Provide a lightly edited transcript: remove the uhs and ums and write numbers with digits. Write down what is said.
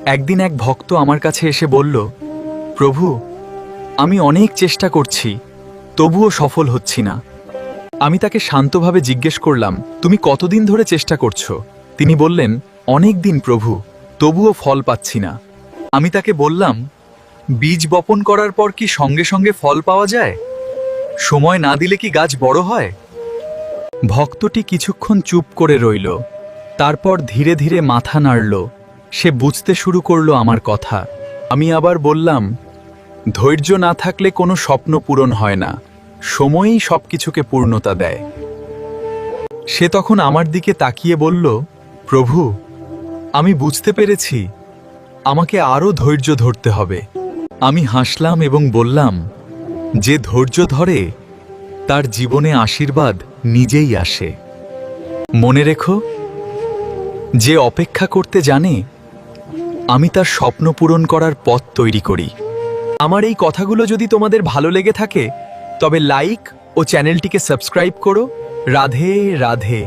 একদিন এক ভক্ত আমার কাছে এসে বলল, প্রভু, আমি অনেক চেষ্টা করছি, তবুও সফল হচ্ছি না। আমি তাকে শান্তভাবে জিজ্ঞেস করলাম, তুমি কতদিন ধরে চেষ্টা করছো? তিনি বললেন, অনেক দিন প্রভু, তবুও ফল পাচ্ছি না। আমি তাকে বললাম, বীজ বপন করার পর কি সঙ্গে সঙ্গে ফল পাওয়া যায়? সময় না দিলে কি গাছ বড় হয়? ভক্তটি কিছুক্ষণ চুপ করে রইল, তারপর ধীরে ধীরে মাথা নাড়ল। সে বুঝতে শুরু করলো আমার কথা। আমি আবার বললাম, ধৈর্য না থাকলে কোনো স্বপ্ন পূরণ হয় না, সময়ই সবকিছুকে পূর্ণতা দেয়। সে তখন আমার দিকে তাকিয়ে বলল, প্রভু, আমি বুঝতে পেরেছি, আমাকে আরও ধৈর্য ধরতে হবে। আমি হাসলাম এবং বললাম, যে ধৈর্য ধরে তার জীবনে আশীর্বাদ নিজেই আসে। মনে রেখো, যে অপেক্ষা করতে জানে, আমি তার স্বপ্ন পূরণ করার পথ তৈরি করি। আমার এই কথাগুলো যদি তোমাদের ভালো লেগে থাকে, তবে লাইক ও চ্যানেলটিকে সাবস্ক্রাইব করো। রাধে রাধে।